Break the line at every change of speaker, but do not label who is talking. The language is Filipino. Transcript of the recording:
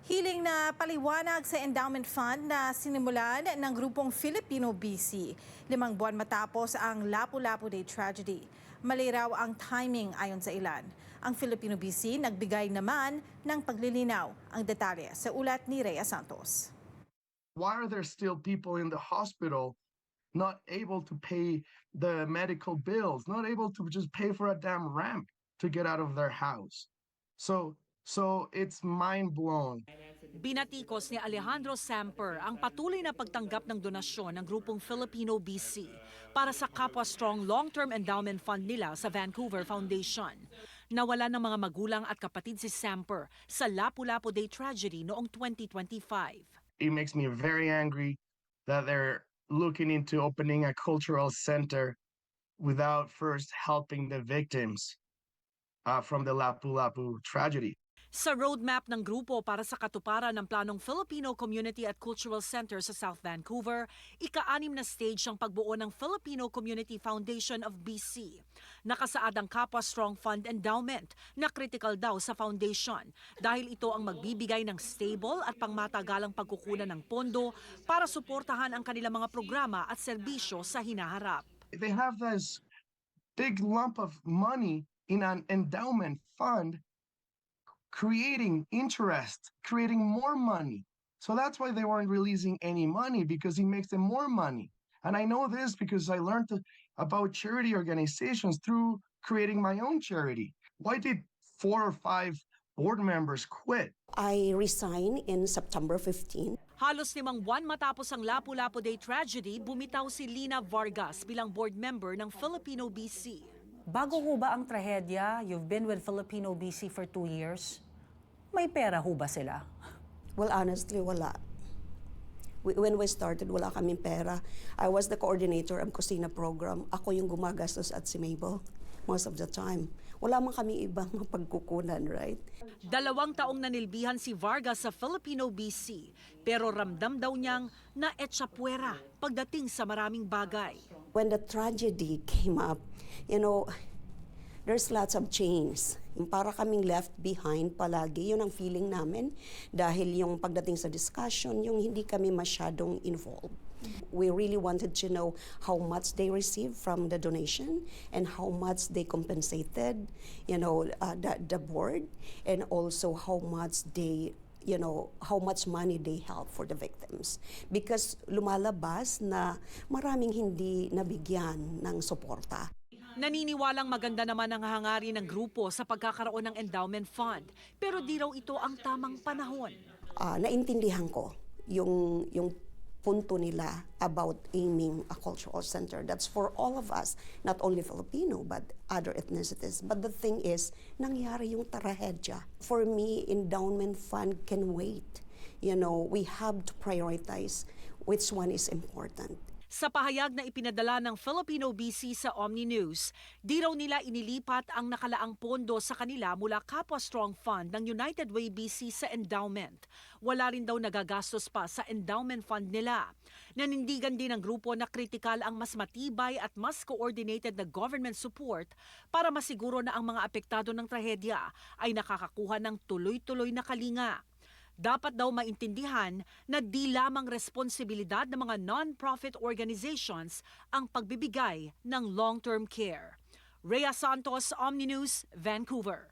Hiling na paliwanag sa endowment fund na sinimulan ng grupong Filipino BC. 5 buwan matapos ang Lapu-Lapu Day tragedy. Mali raw ang timing ayon sa ilan. Ang Filipino BC nagbigay naman ng paglilinaw. Ang detalye sa ulat ni Rhea Santos.
Why are there still people in the hospital not able to pay the medical bills, not able to just pay for a damn ramp to get out of their house? So it's mind blown.
Binatikos ni Alejandro Samper ang patuloy na pagtanggap ng donasyon ng grupong Filipino BC para sa Kapwa Strong Long-Term Endowment Fund nila sa Vancouver Foundation. Nawala ng mga magulang at kapatid si Samper sa Lapu-Lapu Day tragedy noong 2025.
It makes me very angry that they're looking into opening a cultural center without first helping the victims from the Lapu-Lapu tragedy.
Sa roadmap ng grupo para sa katuparan ng planong Filipino Community at Cultural Center sa South Vancouver, ika-6 na stage ang pagbuo ng Filipino Community Foundation of BC. Nakasaad ang Kapwa Strong Fund Endowment na critical daw sa foundation dahil ito ang magbibigay ng stable at pangmatagalang pagkukunan ng pondo para suportahan ang kanilang mga programa at serbisyo sa hinaharap.
They have this big lump of money in an endowment fund, creating interest, creating more money. So that's why they weren't releasing any money, because it makes them more money. And I know this because I learned about charity organizations through creating my own charity. Why did 4 or 5 board members quit?
I resigned in September 15.
Halos 5 buwan matapos ang Lapu-Lapu Day tragedy, bumitaw si Lina Vargas bilang board member ng Filipino BC.
Bago ho ba ang trahedya, you've been with Filipino BC for 2 years, may pera ho ba sila?
Well, honestly, wala. When we started, wala kaming pera. I was the coordinator of Kusina program. Ako yung gumagastos at si Mabel most of the time. Wala man kami ibang pagkukunan, right?
2 taong nanilbihan si Vargas sa Filipino BC, pero ramdam daw niyang na-etsapuera pagdating sa maraming bagay.
When the tragedy came up, there's lots of change. Para kaming left behind palagi, yun ang feeling namin. Dahil yung pagdating sa discussion, yung hindi kami masyadong involved. We really wanted to know how much they received from the donation and how much they compensated, the board, and also how much how much money they help for the victims. Because lumalabas na maraming hindi nabigyan ng suporta.
Naniniwalang maganda naman ang hangarin ng grupo sa pagkakaroon ng endowment fund, pero di raw ito ang tamang panahon.
Naintindihan ko yung punto nila about aiming a cultural center. That's for all of us, not only Filipino, but other ethnicities. But the thing is, nangyari yung trahedya. For me, endowment fund can wait. We have to prioritize which one is important.
Sa pahayag na ipinadala ng Filipino BC sa Omni News, di raw nila inilipat ang nakalaang pondo sa kanila mula Kapwa Strong Fund ng United Way BC sa endowment. Wala rin daw nagagastos pa sa endowment fund nila. Nanindigan din ng grupo na kritikal ang mas matibay at mas coordinated na government support para masiguro na ang mga apektado ng trahedya ay nakakakuha ng tuloy-tuloy na kalinga. Dapat daw maintindihan na di lamang responsibilidad ng mga non-profit organizations ang pagbibigay ng long-term care. Rhea Santos, Omni News, Vancouver.